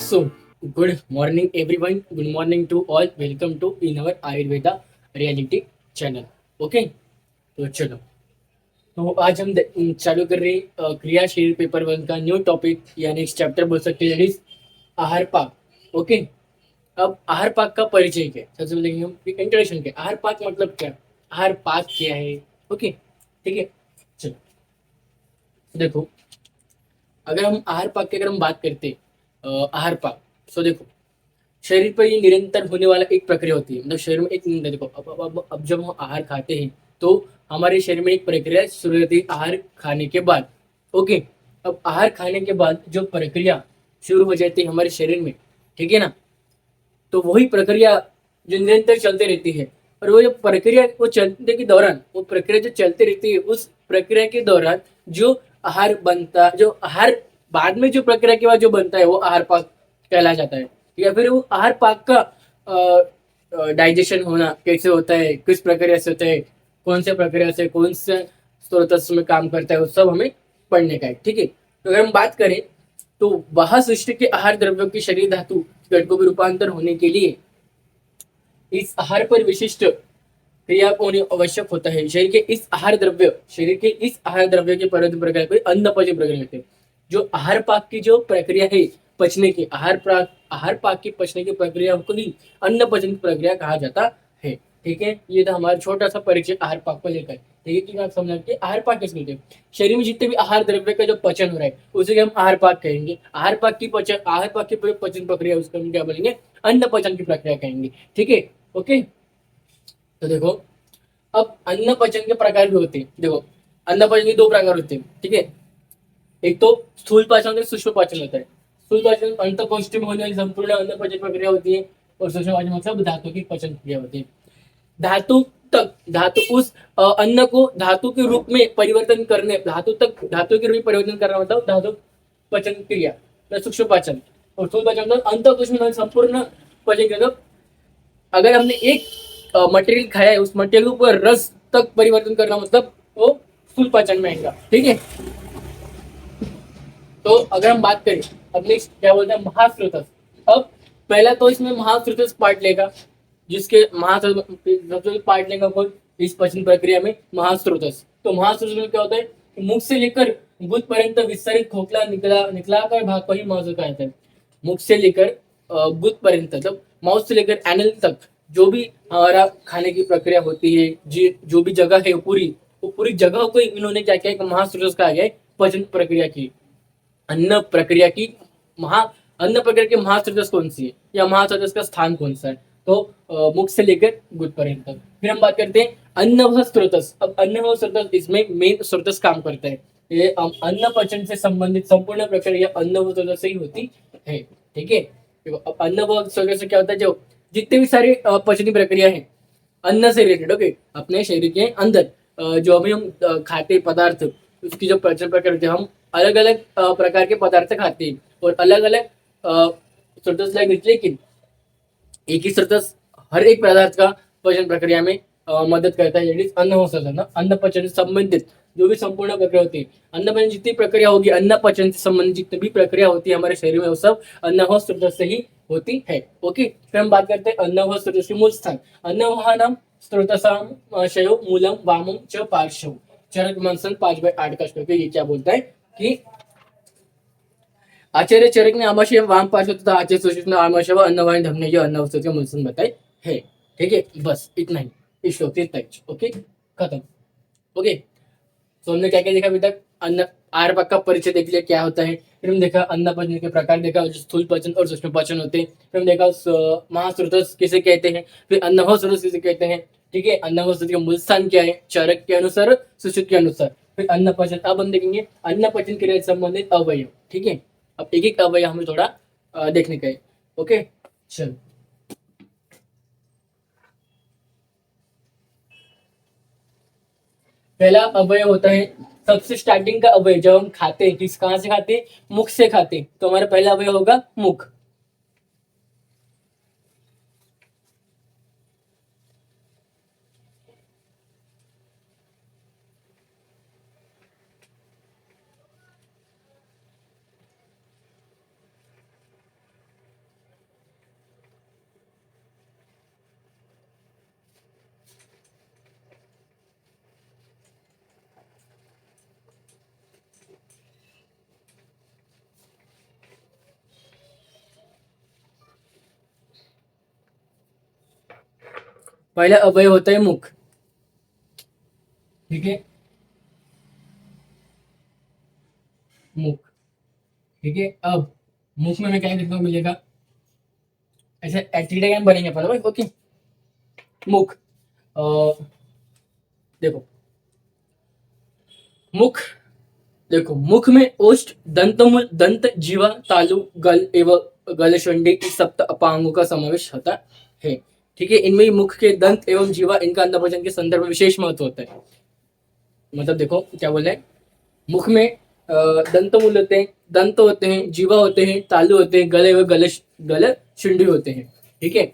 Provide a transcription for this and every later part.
So, good morning everyone. Good morning to all. Welcome to in our Ayurveda reality channel. Okay, तो चलो। तो आज हम चालू कर रहे हैं क्रियाशील पेपर वन का न्यू टॉपिक या नेक्स्ट चैप्टर बोल सकते हैं, दैट इज आहार पाक। ओके, अब आहार पाक का परिचय क्या है? सबसे पहले हम इंट्रोडक्शन क्या है? आहार पाक मतलब क्या? आहार पाक क्या है? ओके, ठीक है। चलो देखो, अगर हम आहार पाक की अगर हम बात करते हैं, आहार पाक, तो देखो, शरीर पर ये निरंतर होने वाला एक प्रक्रिया होती है। मतलब शरीर में एक देखो, अब जब हम आहार खाते हैं तो हमारे शरीर में एक प्रक्रिया शुरू होती है आहार खाने के बाद। ओके, अब आहार खाने के बाद जो प्रक्रिया शुरू हो जाती है हमारे शरीर में, ठीक है ना, तो वही प्रक्रिया जो निरंतर चलते रहती है। और वो जो प्रक्रिया वो चलते के दौरान, वो प्रक्रिया जो चलती रहती है, उस प्रक्रिया के दौरान जो आहार बनता, जो आहार बाद में जो प्रक्रिया के बाद जो बनता है वो आहार पाक कहला जाता है। या फिर वो आहार पाक का डाइजेशन होना कैसे होता है, किस प्रक्रिया से होता है, कौन से प्रक्रिया से, कौन से स्रोत में काम करता है, वो सब हमें पढ़ने का है। ठीक है, तो अगर हम बात करें तो वह सृष्टि के आहार द्रव्यों की शरीर धातु घटकों में रूपांतर होने के लिए इस आहार पर विशिष्ट क्रिया होनी आवश्यक होता है। शरीर के इस आहार द्रव्य के परिवर्तन प्रक्रिया को अन्न पचन प्रक्रिया कहते हैं। जो आहार पाक की जो प्रक्रिया है, पचने की, आहार पाक की पचने की प्रक्रिया को ही अन्न पचन की प्रक्रिया कहा जाता है। ठीक है, ये था हमारा छोटा सा परिचय आहार पाक को लेकर। ठीक है, कि आप समझ कि आहार पाक किस कहते हैं? शरीर में जितने भी आहार द्रव्य का जो पचन हो रहा है उसे हम आहार पाक कहेंगे। आहार पाक की पचन प्रक्रिया, उसको हम क्या बोलेंगे? अन्न पचन की प्रक्रिया कहेंगे। ठीक है, ओके। तो देखो, अब अन्न पचन के प्रकार भी होते हैं। देखो, अन्न पचन के दो प्रकार होते हैं। ठीक है, एक तो स्थूल पाचन होता है, सूक्ष्म पाचन होता है। स्थूल पाचन अंतःकोष्ठी में होने वाली संपूर्ण अन्न पचन प्रक्रिया होती है, और सूक्ष्म पाचन मतलब धातु की पचन क्रिया होती है। धातु तक, धातु उस अन्न को धातु के रूप में परिवर्तन करने, धातु के रूप में परिवर्तन करना मतलब धातु पचन क्रिया, सूक्ष्म पाचन। और स्थूल पाचन मतलब अंतःकोश में संपूर्ण पचन क्रिया। मतलब अगर हमने एक मटेरियल खाया है, उस मटेरियल को रस तक परिवर्तन करना मतलब वो स्थूल पाचन में आएगा। ठीक है, तो अगर हम बात करें, अब नेक्स्ट क्या बोलते हैं? महास्रोतस। अब पहला तो इसमें महास्रोतस पार्ट लेगा, जिसके महास्रोतस पार्ट लेगा कौन इस पचन प्रक्रिया में? महास्रोतस। तो महास्रोतस में क्या होता है? मुख से लेकर गुद पर्यंत विस्तारित खोखला निकलाकर भाग को ही महास्रोत कहते हैं। मुख से लेकर गुद पर्यंत, मतलब माउथ से लेकर एनल तक जो भी हमारा खाने की प्रक्रिया होती है, जी जो भी जगह है, वो पूरी जगह को इन्होंने क्या किया? महास्रोतस कहा गया है पचन प्रक्रिया की, अन्न प्रक्रिया की। महा अन्न प्रक्रिया की महास्रोतस कौन सी है, या महास्रोतस का स्थान कौन सा है? तो मुख से लेकर गुद पर्यंत। फिर हम बात करते हैं अन्न व स्रोतस। अब अन्न व स्रोतस, इसमें मेन स्रोतस काम करता है। ये अन्न पचन से संबंधित संपूर्ण प्रक्रिया अन्न व स्रोतस से ही होती है। ठीक है, देखो, अब अन्न व स्रोतस से क्या होता है? जो जितने भी सारे पचनी प्रक्रिया है अन्न से रिलेटेड, ओके, अपने शरीर के अंदर जो अभी हम खाते पदार्थ, उसकी जो पचन प्रक्रिया होती है, हम अलग अलग प्रकार के पदार्थ खाते हैं और अलग अलग स्रोतस लेंगे, लेकिन एक ही स्रोतस हर एक पदार्थ का पचन प्रक्रिया में मदद करता है। यानी अन्न हो सकता है, अन्न पचन से संबंधित जो भी संपूर्ण प्रक्रिया होती है, अन्न पचन जितनी प्रक्रिया होगी, अन्न पचन से संबंधित जितनी भी प्रक्रिया होती है हमारे शरीर में, वो सब अन्न हो स्रोतस से ही होती है। ओके, फिर हम बात करते हैं अन्न हो स्रोतस के मूल स्थान। अन्न नाम स्रोतसाम शयो मूलम वामम च पार्श्व। चरक मंथन 5/8 का श्लोक है। ये क्या बोलता है कि आचार्य चरक ने आमाशय वाम पार्श्व तथा आचार्य सुशिष्ट ने आमाशय व अन्नवाणी धमने जो अन्न वस्तु के मूलस्थान बताए है। ठीक है, बस इतना ही इस श्लोक से तक। ओके, खत्म। ओके, तो हमने क्या क्या देखा अभी तक? अन्न आहार पाक का परिचय देख लिया, क्या होता है। फिर हम देखा अन्न पचन के प्रकार, देखा जो स्थूल पचन और सूक्ष्म पचन होते हैं। फिर हम देखा महास्रोतस किसे कहते हैं, फिर अन्न स्रोत किसे कहते हैं। ठीक है, अन्न स्रोत का मूल स्थान क्या है, चरक के अनुसार, सुश्रुत के अनुसार। फिर अन्न पचन। अब हम देखेंगे अन्न पचन क्रिया से संबंधित अवयव। ठीक है, अब एक एक अवयव हमें थोड़ा देखने का है। ओके, चल, पहला अवयव होता है, सबसे स्टार्टिंग का अवयव, जब हम खाते हैं, किस कहां से खाते हैं? मुख से खाते हैं, तो हमारा पहला अवयव होगा मुख। पहला अवयव होता है मुख, ठीक है, मुख, ठीक है। अब मुख में हमें क्या देखने को मिलेगा, ऐसे एट्रीडाइम बनेंगे पहले भाई, ओके। मुख, अ, देखो मुख, देखो मुख में ओष्ठ, दंतमूल, दंत, जीवा, तालु, गल एवं गलशंडी इस सप्त अपांगों का समावेश होता है, ठीक है। इनमें मुख के दंत एवं जीवा, इनका अन्नभोजन के संदर्भ में विशेष महत्व होता है। मतलब देखो क्या बोल रहे हैं, मुख में दंतमूल होते हैं, दंत होते हैं, जीवा होते हैं, तालु होते हैं, गले व गल शुंडी होते हैं, ठीक है।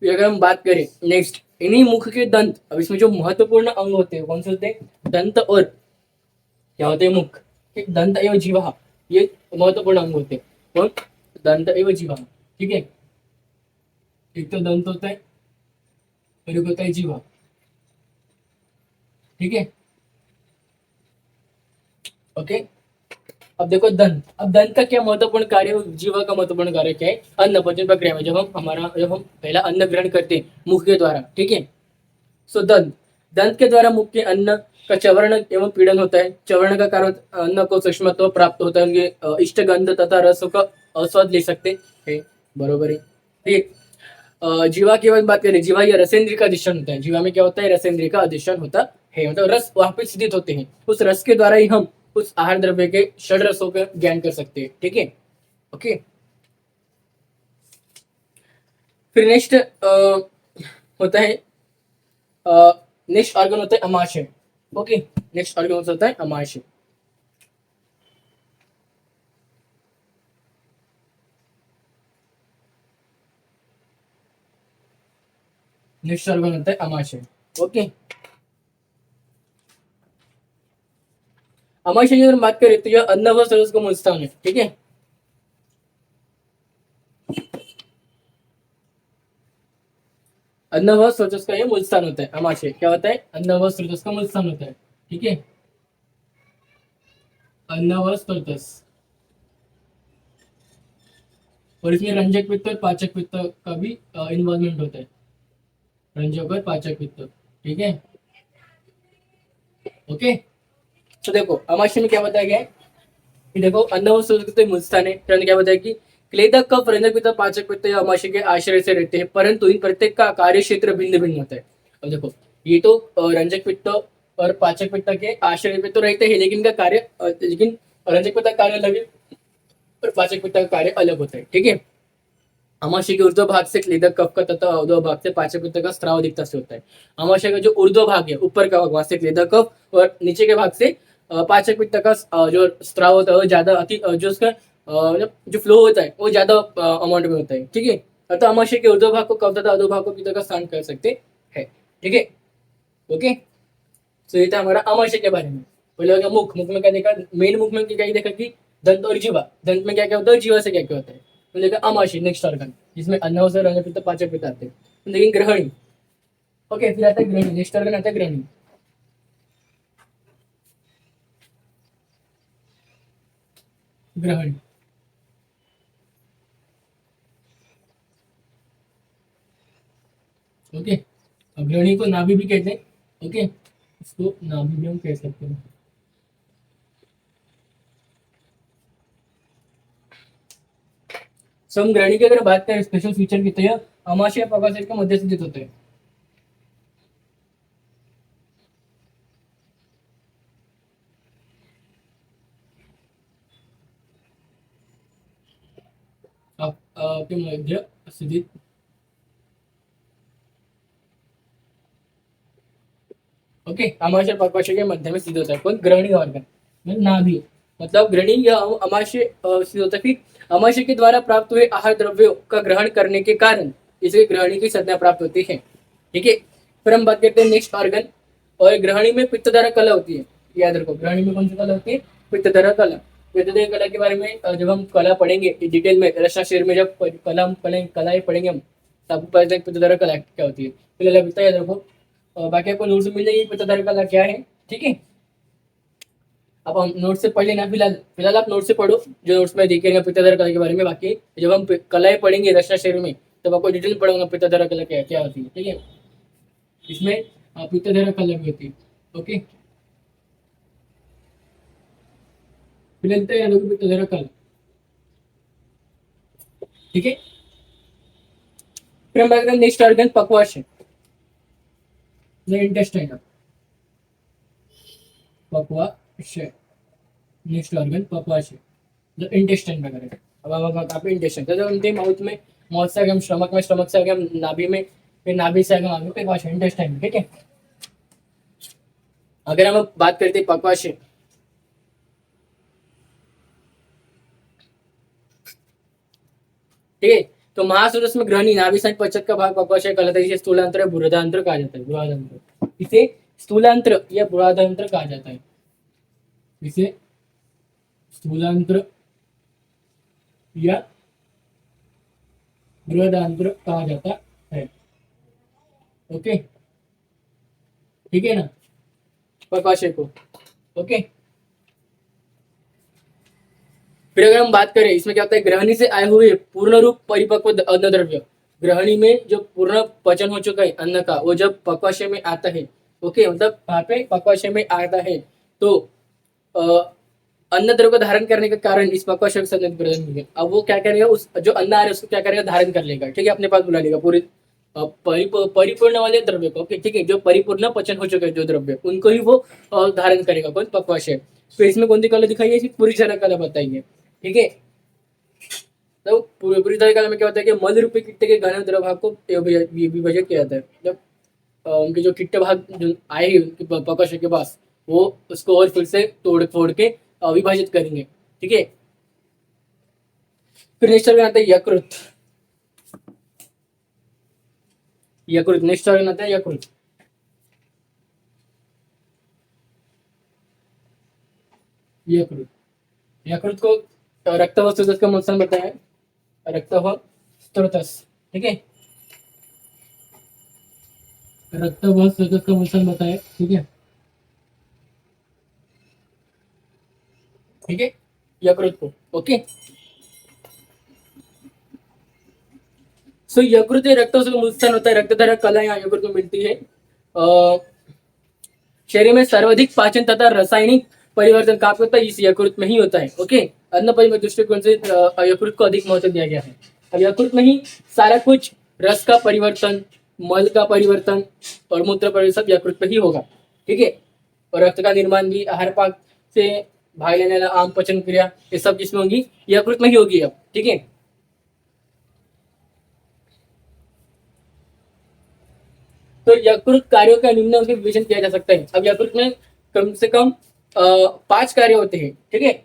फिर अगर हम बात करें नेक्स्ट, इन्हीं मुख के दंत, अब इसमें जो महत्वपूर्ण अंग होते हैं कौन से होते हैं, दंत और क्या होते हैं, मुख, ठीक, दंत एवं जीवा, ये महत्वपूर्ण अंग होते हैं। कौन, दंत एवं जीवा, ठीक है। एक तो दंत होता है और एक होता है जीवा, ठीक है, ओके। अब देखो दंत, अब दंत का क्या महत्वपूर्ण कार्य है, जीवा का महत्वपूर्ण कार्य क्या है, अन्न भोजन प्रक्रिया में जब हम पहला अन्न ग्रहण करते हैं मुख के द्वारा, ठीक है। सो दंत, दंत के द्वारा मुख के अन्न का चवर्ण एवं पीड़न होता है। चवर्ण का कारण अन्न को सूक्ष्मत्व प्राप्त होता है, उनके इष्ट गंध तथा रसों का आस्वाद ले सकते हैं, बरोबर है, ठीक। जीवा की बात करें, जीवा या रसेंद्र का अधिष्ठान होता है। जीवा में क्या होता है, रसेंद्र का अधिष्ठान होता है, मतलब रस वहां पे स्थित होते हैं, उस रस के द्वारा ही हम उस आहार द्रव्य के षड रसों का ज्ञान कर सकते हैं, ठीक है, ओके। फिर नेक्स्ट होता है, नेक्स्ट ऑर्गन होता है अमाशय, ओके। नेक्स्ट ऑर्गन होता है अमाशय, नेक्स्ट ऑर्गन होता है अमाशय, ओके। अमाशय की अगर बात करें तो यह अन्न व सरस का मूल स्थान है, ठीक है। अन्न व स्रोतस का ये मूल स्थान होता है। अमाशय क्या होता है, अन्न व स्रोतस का मूल स्थान होता है, ठीक है, अन्न व स्रोतस। और इसमें रंजक पित्त और पाचक पित्त का भी इन्वॉल्वमेंट होता है, रंजक और पाचक पित्त, ठीक है, ओके। तो देखो अमाशय में क्या बताया गया है कि देखो अन्न व स्रोत मूल स्थान है, तो क्या बताया कि क्लेदक कफ, रंजक पित्त, पाचक पित्त या अमाशय के आश्रय से रहते हैं, परंतु इन प्रत्येक का कार्य क्षेत्र भिन्न भिन्न होता है। अब देखो ये तो रंजक पित्त और पाचक पित्त के आश्रय पे तो रहते हैं, लेकिन इनका कार्य लेकिन रंजक पित्त का कार्य अलग है और पाचक पित्त का कार्य अलग होता है, ठीक है। अमाशय के ऊर्ध्व भाग से क्लेदक कफ का तथा अवधव भाग से पाचक पित्त का स्त्राव अधिकता से होता है। अमाशय का जो ऊर्ध्व भाग है, ऊपर का भाग, वहां से क्लेदक कफ और नीचे के भाग से पाचक पित्त का जो स्त्राव होता है वो ज्यादा जो उसका मतलब जो फ्लो होता है वो ज्यादा अमाउंट में होता है, ठीक है। अतः अमाशय के ऊर्ध्व भाग को कफ तथा अधो भाग को पित्त का स्थान कर सकते हैं, ठीक है, ओके। तो ये था हमारा अमाशय के बारे में। पहले हो गया मुख, मुख में क्या देखा, मेन मुख में क्या देखा कि दंत और जीवा, दंत में क्या क्या होता है, जीवा से क्या क्या होता है, तो देखा अमाशय नेक्स्ट ऑर्गन, जिसमें अन्न से रंग पित्त पाचक पित्त आते हैं, लेकिन ग्रहणी, ओके। फिर आता है ग्रहणी, नेक्स्ट ऑर्गन आता है ग्रहणी, ग्रहणी, ओके। ग्रहणी को नाभि भी कहते हैं, ओके, इसको नाभि भी हम कह सकते हैं। सम ग्रहणी की अगर बात करें स्पेशल फीचर की, तो यह अमाशय प्रकाश के मध्य स्थित होते हैं। आपके मध्य स्थित, ओके, अमाशय प्रकाश के मध्य में स्थित होता है कौन, ग्रहणी ऑर्गन, नाभि, मतलब ग्रहणी या अमाशय स्थित होता है। फिर अमाशय के द्वारा प्राप्त हुए आहार द्रव्यों का ग्रहण करने के कारण इसे ग्रहणी की संज्ञा प्राप्त होती है, ठीक है। फिर हम बात करते हैं नेक्स्ट ऑर्गन, और ग्रहणी में पित्तधारा कला होती है, याद रखो ग्रहणी में कौन सी कला होती है, पित्तधारा कला। पित्तधारा कला के बारे में जब हम कला पढ़ेंगे डिटेल में रक्षा शेर में, जब कलाएं पढ़ेंगे हम, तब आपको पता चलेगा पित्तधारा कला क्या होती है। फिलहाल अभी याद रखो, और बाकी आपको नोट्स मिल जाएगी पित्तधारा कला क्या है, ठीक है। अब हम नोट से पढ़ लेना, फिलहाल फिलहाल आप नोट से पढ़ो, जो नोट्स में देखेंगे पित्तधारा कला के बारे में। बाकी जब हम कलाएं पढ़ेंगे रक्षा शेर में, तब आपको डिटेल पढ़ूंगा पित्तधारा कला क्या क्या होती है, ठीक है। इसमें पीताधारा कला भी होती है। ओके, मिलते हैं पीताधारा कला। ठीक है, फिर हम बात करें नेक्स्ट ऑर्गन पक्वाशय, इंटेस्टाइन। पक्वाशय, नेक्स्ट ऑर्गन पक्वाशय, जो इंटेस्टाइन वगैरह। अब आप इंटेस्टाइन तो जब माउथ में, माउथ से आगे हम स्टमक में, स्टमक से आगे हम नाभि में, फिर नाभि से आगे आगे पक्वाशय, इंटेस्टाइन। ठीक है, अगर हम बात करते हैं पक्वाशय, ठीक है, तो महासुरस में ग्रहणी नाभि सहित पश्चात का भाग पक्वाशय कहलाता है। इसे स्थूलांतर या बृहदांत्र कहा जाता है। बृहदांत्र, इसे स्थूलांत्र या बृहदांत्र कहा जाता है। इसे स्थूलांत्र या बृहदांत्र कहा जाता है। ओके, ठीक है ना, पक्वाशय को। ओके, फिर अगर हम बात करें इसमें क्या होता है, ग्रहणी से आए हुए पूर्ण रूप परिपक्व अन्न द्रव्य, ग्रहणी में जो पूर्ण पचन हो चुका है अन्न का, वो जब पक्वाशय में आता है, ओके, मतलब वहां पे पक्वाशय में आता है, तो अन्न द्रव्य को धारण करने के कारण इस पक्वाशय को सन्निध प्रदान मिलेगा। अब वो क्या करेगा, उस जो अन्न आ रहा है उसको क्या करेगा, धारण कर लेगा। ठीक है, अपने पास बुला लेगा पूरी परिपूर्ण वाले द्रव्य को। ओके, ठीक है, जो परिपूर्ण पचन हो चुके हैं जो द्रव्य, उनको ही वो धारण करेगा, कौन, पक्वाशय। तो इसमें कौन सी कला दिखाई है, पूरी तरह कला बताइए। ठीक है, तो पूरी तरह कला में क्या होता है कि मल रूपी कीट के घन द्रव भाग को विभाजित किया जाता है। जब उनके जो कीट भाग जो आए हैं पक्वाशय के पास, वो उसको और फिर से तोड़ फोड़ के विभाजित करेंगे। ठीक है, फिर नेक्स्ट ऑर्गन आता है यकृत। यकृत, नेक्स्ट ऑर्गन आता है यकृत। यकृत, यकृत को रक्तव स्रोतस का मुंसन बताया है, रक्तव स्रोतस। ठीक है, रक्तव स्रोतस का मुंसन बताया। ठीक है, ठीक है, यकृत को। ओके, सो यकृत रक्त से मुंसन होता है, रक्तधारा कला यहाँ यकृत को मिलती है। शरीर में सर्वाधिक पाचन तथा रासायनिक परिवर्तन का होता है, इस यकृत में ही होता है। ओके, अन्न परिवहन दृष्टिकोण से यकृत को अधिक महत्व दिया गया है। अब यकृत में ही सारा कुछ, रस का परिवर्तन, मल का परिवर्तन और मूत्र परिवर्तन सब यकृत में ही होगा। ठीक है, और रक्त का निर्माण भी, आहार पाक से भाग लेने वाला आम पचन क्रिया, ये सब किसमें होगी, यकृत में ही होगी। अब ठीक है, तो यकृत कार्यों का निम्न से विवेचन किया जा सकता है। अब यकृत में कम से कम 5 कार्य होते हैं। ठीक है,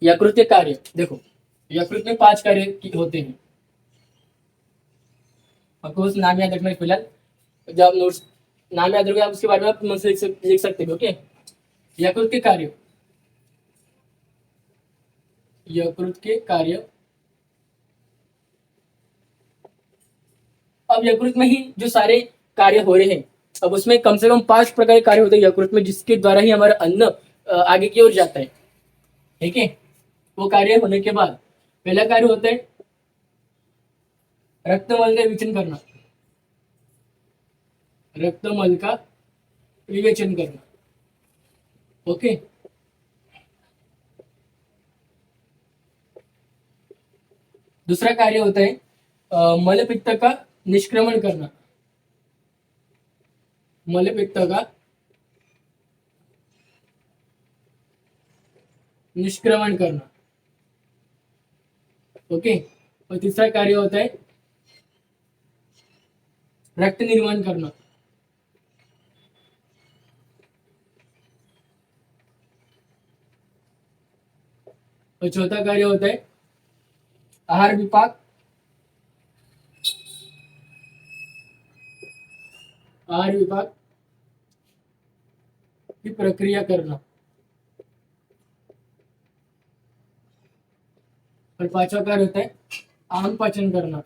यकृत के कार्य देखो, यकृत में 5 कार्य होते हैं। आपको उस नाम याद रखना है फिलहाल, जब नोट्स नाम याद रखोगे आप उसके बारे में आप मन से लिख सकते हो। ओके, यकृत के कार्य, यकृत के कार्य। अब यकृत में ही जो सारे कार्य हो रहे हैं, अब उसमें कम से कम 5 प्रकार के कार्य होते हैं यकृत में, जिसके द्वारा ही हमारा अन्न आगे की ओर जाता है। ठीक है, वो कार्य होने के बाद पहला कार्य होता है रक्तमल का विवेचन करना, रक्तमल का विवेचन करना। ओके, दूसरा कार्य होता है मल पित्त का निष्क्रमण करना, मल पित्त का निष्क्रमण करना। ओके, और तीसरा कार्य होता है रक्त निर्माण करना। और चौथा कार्य होता है आहार विपाक, आहार विपाक की प्रक्रिया करना। और पांचवा कार्य होता है आम पाचन करना।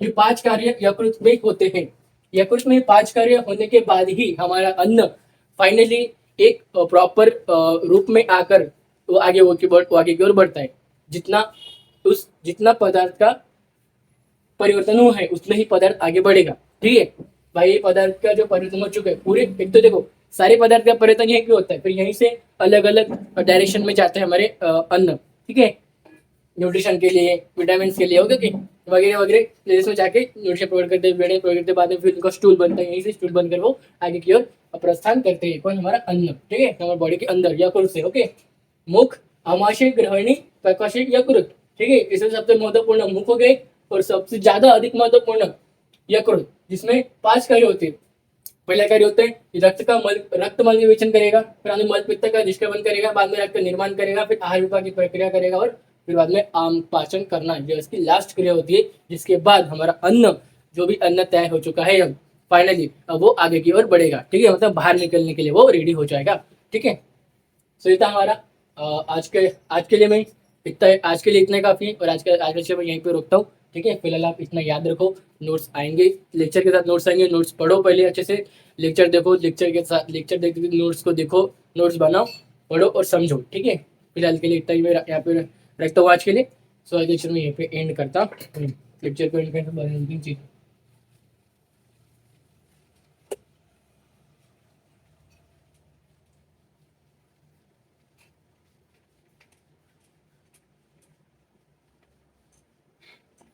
ये 5 कार्य यकृत में होते हैं। यकृत में 5 कार्य होने के बाद ही हमारा अन्न फाइनली एक प्रॉपर रूप में आकर वो आगे की ओर बढ़ता है। जितना उस जितना पदार्थ का परिवर्तन हुआ है उतना ही पदार्थ आगे बढ़ेगा। ठीक है भाई, ये पदार्थ का जो परिवर्तन हो चुका है पूरे, एक तो देखो सारे पदार्थ का परिवर्तन यहीं पे होता है, फिर यहीं से अलग अलग डायरेक्शन में जाते हैं हमारे अन्न। ठीक है, न्यूट्रिशन के लिए, विटामिन के लिए, ओके वगैरह वगैरह, जैसे में जाके न्यूट्रिशन प्रोवाइड करते हैं, प्रोवाइड करते हैं, बाद में फिर उनका स्टूल बनता है, यहीं से स्टूल बनकर वो आगे की ओर प्रस्थान करते हैं। कौन? हमारा अन्न। ठीक है, हमारे बॉडी के अंदर यकृत से। ओके, मुख, आमाशय, ग्रहणी, प्रकाशय, यकृत। ठीक है, इसमें सबसे महत्वपूर्ण मुख हो गए और सबसे ज्यादा अधिक महत्वपूर्ण यकृत, जिसमें 5 कार्य होते हैं। पहला कार्य होता है रक्त मल विवेचन करेगा, फिर आगे मल पित्त का निष्क्रमण करेगा, बाद में रक्त निर्माण करेगा, फिर आहार विभाग की प्रक्रिया करेगा और फिर बाद में आम पाचन करना, जो इसकी लास्ट क्रिया होती है, जिसके बाद हमारा अन्न, जो भी अन्न तैयार हो चुका है अब फाइनली, अब वो आगे की ओर बढ़ेगा। ठीक है, मतलब बाहर निकलने के लिए वो रेडी हो जाएगा। ठीक है, सो ये था हमारा आज के लिए मैं इतना, आज के लिए इतना काफी है, और आज का लेक्चर मैं यहीं पे रोकता हूँ। ठीक है, फिलहाल आप इतना याद रखो, नोट्स आएंगे, लेक्चर के साथ नोट्स आएंगे, नोट्स पढ़ो पहले अच्छे से, लेक्चर देखो, लेक्चर के साथ लेक्चर देखते नोट्स को देखो, नोट्स बनाओ, पढ़ो और समझो। ठीक है, फिलहाल के लिए इतना ही मैं यहाँ पे रखता हूँ आज के लिए। सो आज लेक्चर में यहीं पे एंड करता हूँ, लेक्चर को एंड करता।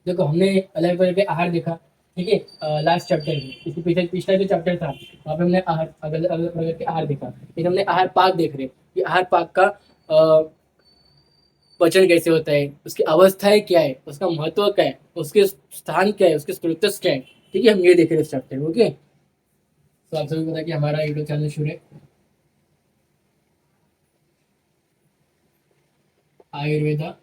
देखो हमने अलग अलग के आहार देखा। ठीक है, लास्ट चैप्टर में, इसके पीछे पिछला जो चैप्टर था वहाँ पे हमने आहार अलग अलग प्रकार के आहार देखा। फिर हमने आहार पाक देख रहे कि आहार पाक का पचन कैसे होता है, उसकी अवस्थाएं क्या है, उसका महत्व क्या है, उसके स्थान क्या है, उसके स्रोतस क्या है। ठीक है, हम ये देख रहे हैं इस चैप्टर में। ओके, तो आप सभी को पता कि हमारा यूट्यूब चैनल शुरू है आयुर्वेदा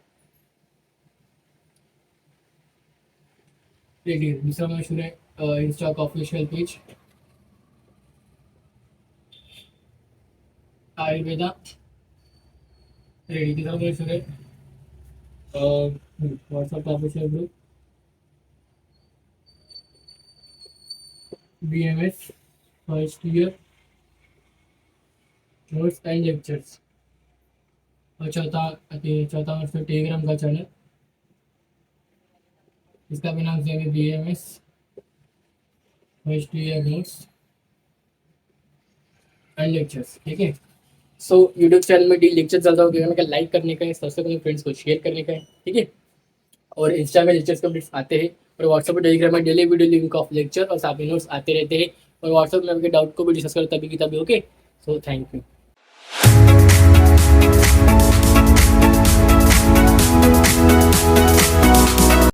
रेडियो, दूसरा मैं शुरू है इंस्टा का ऑफिशियल पेज आयुर्वेदा रेडी, तीसरा मैं शुरू है व्हाट्सएप का official group BMS first year notes and lectures, और चौथा वर्ष टेलीग्राम का चैनल, इसका भी नाम सेम है, BMS first year notes and lectures. ठीक है, सो यूट्यूब चैनल में डेली लेक्चर चलता होगा, लाइक करने का है, सबसे अपने फ्रेंड्स को शेयर करने का है। ठीक है, और इंस्टा में लेक्चर्स के अपडेट्स आते हैं, और व्हाट्सएप पर टेलीग्राम में daily video link of lecture और साथ में नोट्स आते रहते हैं, और व्हाट्सएप में आपके डाउट को भी डिस्कस करता तभी की तभी। Okay, so thank you.